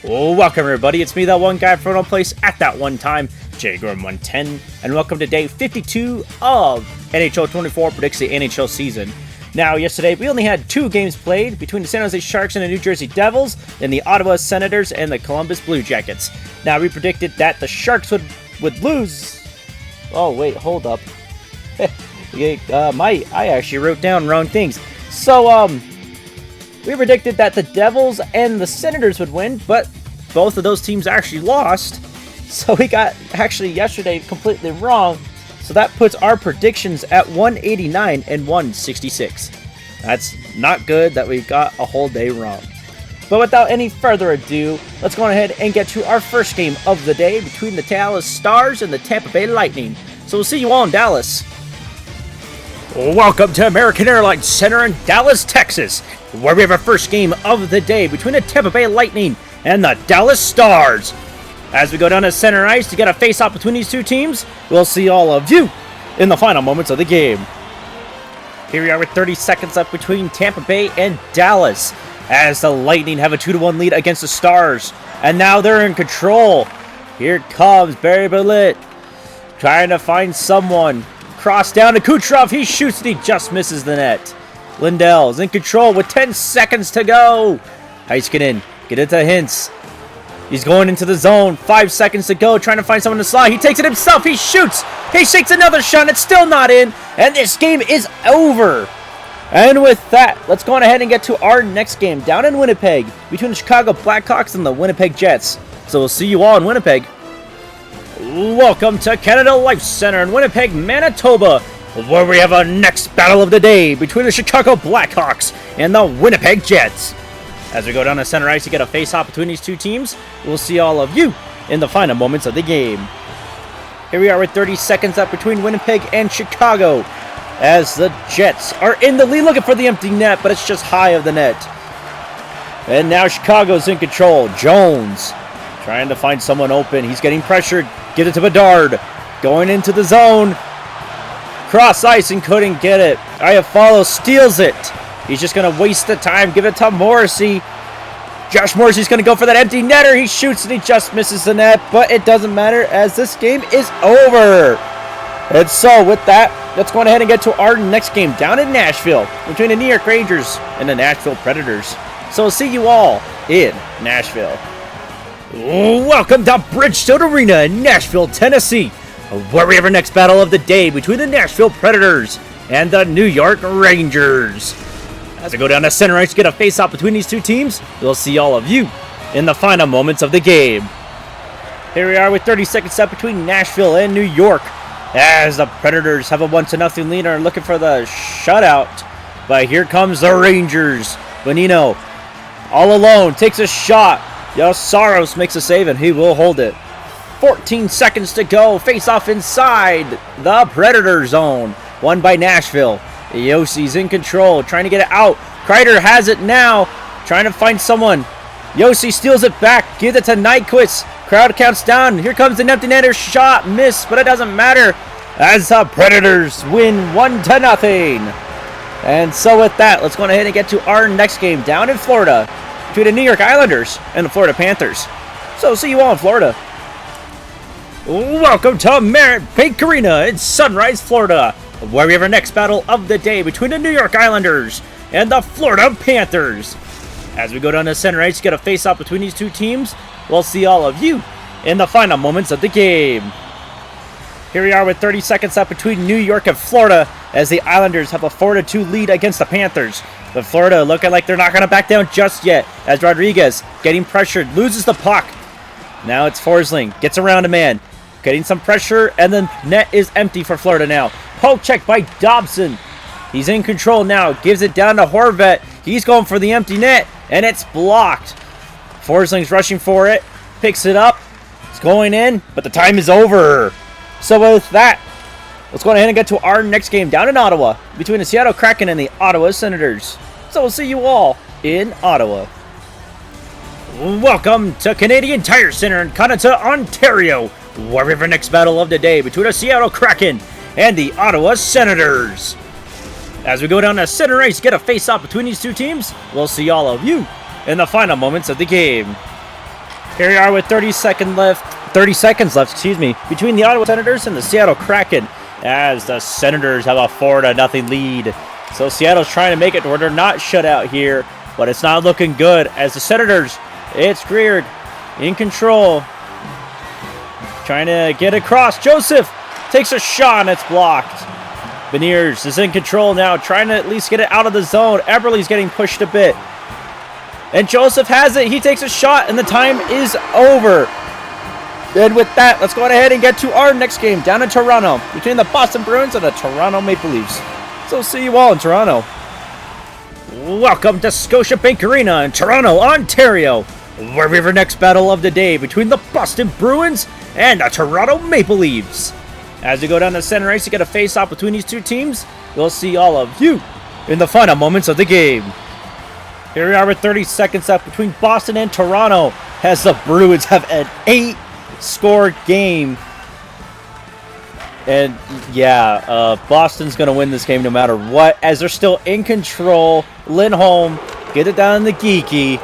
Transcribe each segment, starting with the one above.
Welcome everybody, it's me, that one guy from one place at that one time, JGorm110, and welcome to day 52 of NHL 24 predicts the NHL season. Now, yesterday we only had 2 games played between the San Jose Sharks and the New Jersey Devils, and the Ottawa Senators and the Columbus Blue Jackets. Now, we predicted that the Sharks would lose. Oh wait, hold up. I actually wrote down wrong things. So, we predicted that the Devils and the Senators would win, but both of those teams actually lost. So we got, actually, yesterday completely wrong. So that puts our predictions at 189 and 166. That's not good that we got a whole day wrong. But without any further ado, let's go ahead and get to our first game of the day between the Dallas Stars and the Tampa Bay Lightning. So we'll see you all in Dallas. Welcome to American Airlines Center in Dallas, Texas, where we have our first game of the day between the Tampa Bay Lightning and the Dallas Stars. As we go down to center ice to get a face-off between these two teams, we'll see all of you in the final moments of the game. Here we are with 30 seconds left between Tampa Bay and Dallas, as the Lightning have a 2-1 lead against the Stars, and now they're in control. Here comes Barry Bullitt, trying to find someone. Cross down to Kucherov, he shoots and he just misses the net. Lindell's in control with 10 seconds to go. Heiskanen, get it to Hintz. He's going into the zone, 5 seconds to go, trying to find someone to slide. He takes it himself, he shoots, he shakes another shot, it's still not in, and this game is over. And with that, let's go on ahead and get to our next game down in Winnipeg between the Chicago Blackhawks and the Winnipeg Jets. So we'll see you all in Winnipeg. Welcome to Canada Life Center in Winnipeg, Manitoba, where we have our next battle of the day between the Chicago Blackhawks and the Winnipeg Jets. As we go down to center ice to get a face-off between these two teams, we'll see all of you in the final moments of the game. Here we are with 30 seconds left between Winnipeg and Chicago, as the Jets are in the lead looking for the empty net, but it's just high of the net. And now Chicago's in control. Jones trying to find someone open. He's getting pressured. Get it to Bedard. Going into the zone. Cross ice and couldn't get it. Iafallo steals it. He's just going to waste the time. Give it to Morrissey. Josh Morrissey's going to go for that empty netter. He shoots and he just misses the net. But it doesn't matter as this game is over. And so with that, let's go ahead and get to our next game down in Nashville between the New York Rangers and the Nashville Predators. So we'll see you all in Nashville. Welcome to Bridgestone Arena in Nashville, Tennessee, where we have our next battle of the day between the Nashville Predators and the New York Rangers. As I go down to center ice to get a face-off between these two teams, we'll see all of you in the final moments of the game. Here we are with 30 seconds left between Nashville and New York, as the Predators have a 1-0 lead and are looking for the shutout. But here comes the Rangers. Bonino, all alone, takes a shot. Saros makes a save and he will hold it. 14 seconds to go. Face off inside the Predator zone. Won by Nashville. Yossi's in control, trying to get it out. Kreider has it now, trying to find someone. Josi steals it back, gives it to Nyquist. Crowd counts down. Here comes an empty netter shot. Miss, but it doesn't matter as the Predators win 1-0. And so with that, let's go ahead and get to our next game down in Florida between the New York Islanders and the Florida Panthers. So see you all in Florida. Welcome to Merritt Bank Arena in Sunrise, Florida, where we have our next battle of the day between the New York Islanders and the Florida Panthers. As we go down to center ice to get a face-off between these two teams, we'll see all of you in the final moments of the game. Here we are with 30 seconds left between New York and Florida, as the Islanders have a 4-2 lead against the Panthers. But Florida looking like they're not going to back down just yet, as Rodriguez, getting pressured, loses the puck. Now it's Forsling, gets around a man, getting some pressure, and the net is empty for Florida now. Poke check by Dobson. He's in control now, gives it down to Horvat. He's going for the empty net, and it's blocked. Forsling's rushing for it, picks it up. It's going in, but the time is over. So with that, let's go ahead and get to our next game down in Ottawa between the Seattle Kraken and the Ottawa Senators. So we'll see you all in Ottawa. Welcome to Canadian Tire Center in Canada, Ontario, where we have our next battle of the day between the Seattle Kraken and the Ottawa Senators. As we go down to center ice, get a face-off between these two teams, we'll see all of you in the final moments of the game. Here we are with 30 seconds left, between the Ottawa Senators and the Seattle Kraken, as the Senators have a 4-0 lead. So Seattle's trying to make it where they're not shut out here, but it's not looking good as the Senators, it's Greer in control, trying to get across. Joseph takes a shot and it's blocked. Beniers is in control now, trying to at least get it out of the zone. Eberle's getting pushed a bit. And Joseph has it. He takes a shot, and the time is over. And with that, let's go ahead and get to our next game down in Toronto between the Boston Bruins and the Toronto Maple Leafs. So see you all in Toronto. Welcome to Scotiabank Arena in Toronto, Ontario, where we have our next battle of the day between the Boston Bruins and the Toronto Maple Leafs. As we go down the center ice to get a face-off between these two teams, we'll see all of you in the final moments of the game. Here we are with 30 seconds left between Boston and Toronto as the Bruins have an 8-score game. And yeah, Boston's going to win this game no matter what, as they're still in control. Lindholm, get it down in the geeky.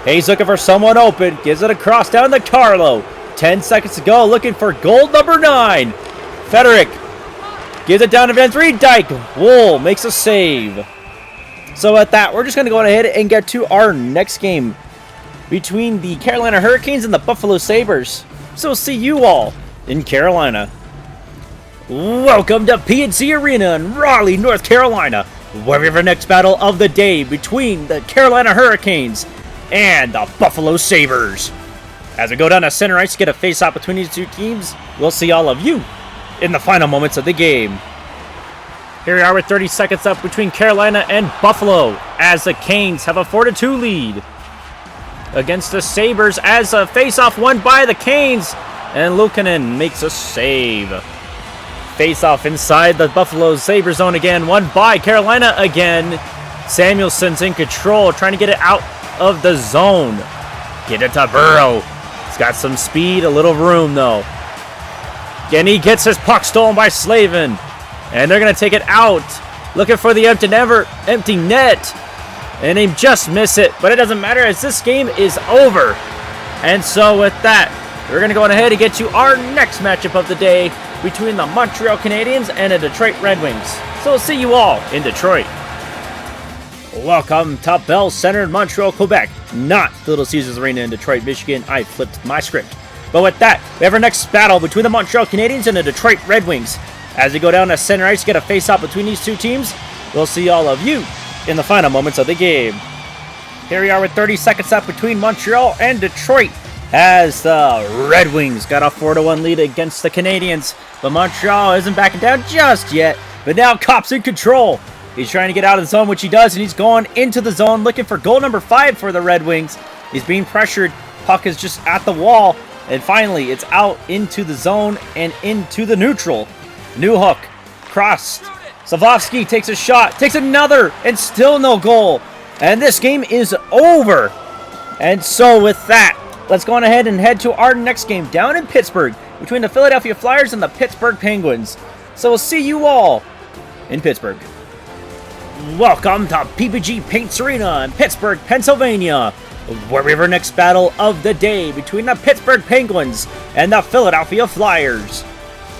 Hayes looking for someone open, gives it across down to Carlo. 10 seconds to go, looking for goal number 9. Federic gives it down to Van Riemsdyk. Wool makes a save. So at that, we're just going to go ahead and get to our next game between the Carolina Hurricanes and the Buffalo Sabres. So see you all in Carolina. Welcome to PNC Arena in Raleigh, North Carolina, where we have our next battle of the day between the Carolina Hurricanes and the Buffalo Sabres. As we go down to center ice to get a face-off between these two teams, we'll see all of you in the final moments of the game. Here we are with 30 seconds up between Carolina and Buffalo as the Canes have a 4-2 lead against the Sabres as a face-off won by the Canes, and Luukkonen makes a save. Face-off inside the Buffalo Sabres zone again, won by Carolina again. Samuelson's in control, trying to get it out of the zone. Get it to Burrow. He's got some speed, a little room though. And he gets his puck stolen by Slavin. And they're going to take it out. Looking for the empty net. And they just miss it. But it doesn't matter as this game is over. And so with that, we're going to go ahead and get to our next matchup of the day between the Montreal Canadiens and the Detroit Red Wings. So we'll see you all in Detroit. Welcome to Bell Center in Montreal, Quebec. Not Little Caesars Arena in Detroit, Michigan. I flipped my script. But with that, we have our next battle between the Montreal Canadiens and the Detroit Red Wings. As we go down to center ice to get a face-off between these two teams, we'll see all of you in the final moments of the game. Here we are with 30 seconds left between Montreal and Detroit as the Red Wings got a 4-1 lead against the Canadiens. But Montreal isn't backing down just yet, but now Kopp's in control. He's trying to get out of the zone, which he does, and he's going into the zone looking for goal number 5 for the Red Wings. He's being pressured. Puck is just at the wall, and finally it's out into the zone and into the neutral. New hook, crossed. Savovsky takes a shot, takes another, and still no goal. And this game is over. And so with that, let's go on ahead and head to our next game down in Pittsburgh between the Philadelphia Flyers and the Pittsburgh Penguins. So we'll see you all in Pittsburgh. Welcome to PPG Paints Arena in Pittsburgh, Pennsylvania, where we have our next battle of the day between the Pittsburgh Penguins and the Philadelphia Flyers.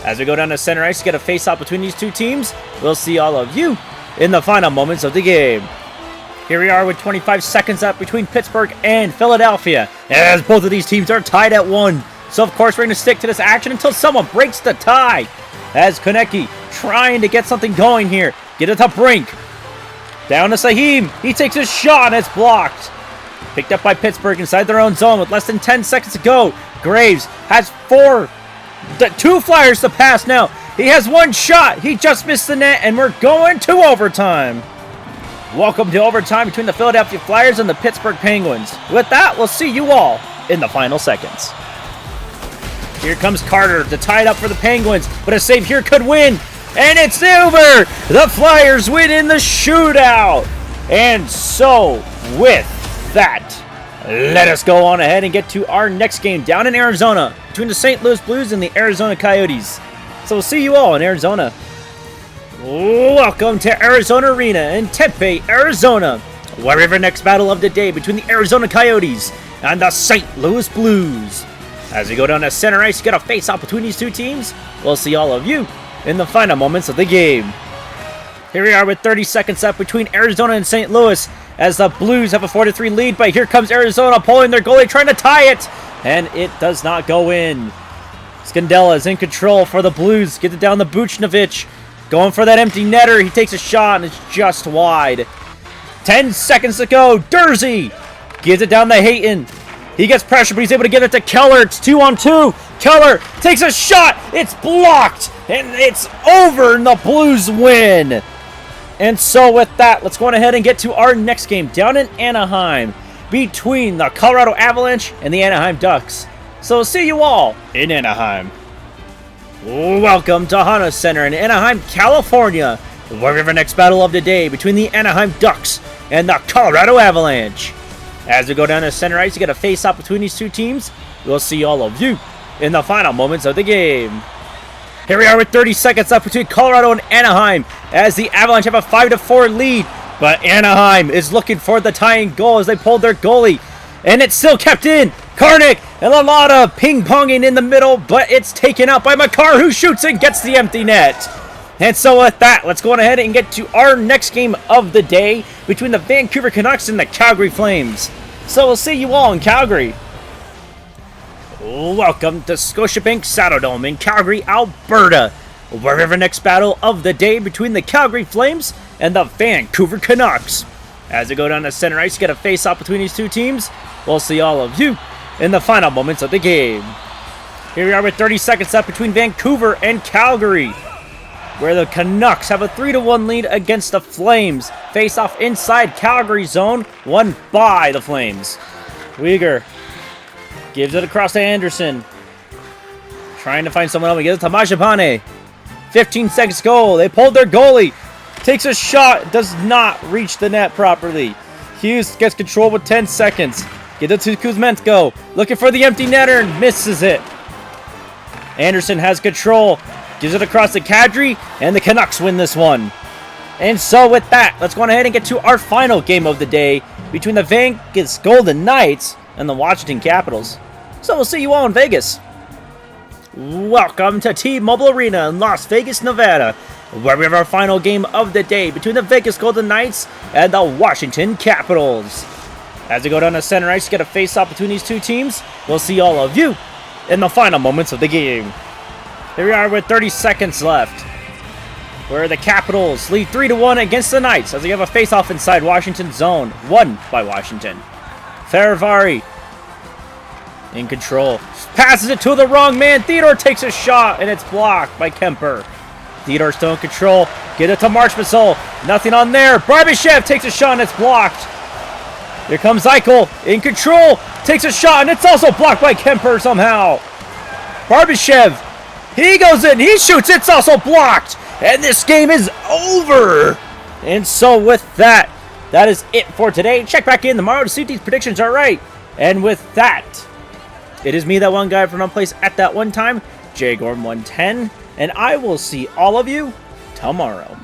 As we go down to center ice to get a face-off between these two teams, we'll see all of you in the final moments of the game. Here we are with 25 seconds up between Pittsburgh and Philadelphia, as both of these teams are tied at 1. So of course we're going to stick to this action until someone breaks the tie. As Konecki trying to get something going here. Get it to Brink. Down to Sahim. He takes a shot and it's blocked. Picked up by Pittsburgh inside their own zone with less than 10 seconds to go. Graves has 2 Flyers to pass now. He has 1 shot. He just missed the net, and we're going to overtime. Welcome to overtime between the Philadelphia Flyers and the Pittsburgh Penguins. With that, we'll see you all in the final seconds. Here comes Carter to tie it up for the Penguins, but a save here could win, and it's over. The Flyers win in the shootout. And so, with that, let us go on ahead and get to our next game down in Arizona between the St. Louis Blues and the Arizona Coyotes. So we'll see you all in Arizona. Welcome to Arizona Arena in Tempe, Arizona, where we have our next battle of the day between the Arizona Coyotes and the St. Louis Blues. As we go down to center ice to get a face-off between these two teams, we'll see all of you in the final moments of the game. Here we are with 30 seconds left between Arizona and St. Louis as the Blues have a 4-3 lead, but here comes Arizona pulling their goalie, trying to tie it, and it does not go in. Scandella is in control for the Blues. Gets it down to Buchnevich. Going for that empty netter. He takes a shot and it's just wide. 10 seconds to go. Dursey gives it down to Hayton. He gets pressure, but he's able to get it to Keller. It's 2-on-2. Keller takes a shot. It's blocked. And it's over, and the Blues win. And so with that, let's go on ahead and get to our next game down in Anaheim between the Colorado Avalanche and the Anaheim Ducks. So see you all in Anaheim. Welcome to Honda Center in Anaheim, California, where we have our next battle of the day between the Anaheim Ducks and the Colorado Avalanche. As we go down to center ice to get a face-off between these two teams, we'll see all of you in the final moments of the game. Here we are with 30 seconds left between Colorado and Anaheim as the Avalanche have a 5-4 lead, but Anaheim is looking for the tying goal as they pulled their goalie, and it's still kept in. Karnik and Lalata ping-ponging in the middle, but it's taken out by Makar, who shoots and gets the empty net. And so with that, let's go on ahead and get to our next game of the day between the Vancouver Canucks and the Calgary Flames. So we'll see you all in Calgary. Welcome to Scotiabank Saddledome in Calgary, Alberta, where we have our next battle of the day between the Calgary Flames and the Vancouver Canucks. As we go down to center ice to get a face-off between these two teams, we'll see all of you in the final moments of the game. Here we are with 30 seconds left between Vancouver and Calgary, where the Canucks have a 3-1 lead against the Flames. Face off inside Calgary zone, won by the Flames. Uyghur gives it across to Anderson. Trying to find someone else. He gives it to Majapane. 15 seconds to go. They pulled their goalie. Takes a shot. Does not reach the net properly. Hughes gets control with 10 seconds. Gives it to Kuzmenko. Looking for the empty netter and misses it. Anderson has control. Gives it across to Kadri, and the Canucks win this one. And so with that, let's go on ahead and get to our final game of the day between the Vegas Golden Knights and the Washington Capitals. So we'll see you all in Vegas. Welcome to T-Mobile Arena in Las Vegas, Nevada, where we have our final game of the day between the Vegas Golden Knights and the Washington Capitals. As we go down to center ice to get a face-off between these two teams, we'll see all of you in the final moments of the game. Here we are with 30 seconds left, where the Capitals lead 3-1 against the Knights as they have a face-off inside Washington's zone, won by Washington. Faravari in control, passes it to the wrong man. Theodore takes a shot, and it's blocked by Kemper. Theodore still in control, get it to Marchbank. Nothing on there. Barbashev takes a shot, and it's blocked. Here comes Eichel in control, takes a shot, and it's also blocked by Kemper somehow. Barbashev, he goes in, he shoots, it's also blocked, and this game is over. And so with that, that is it for today. Check back in tomorrow to see if these predictions are right. And with that, it is me, that one guy from one place at that one time, JGorm110, and I will see all of you tomorrow.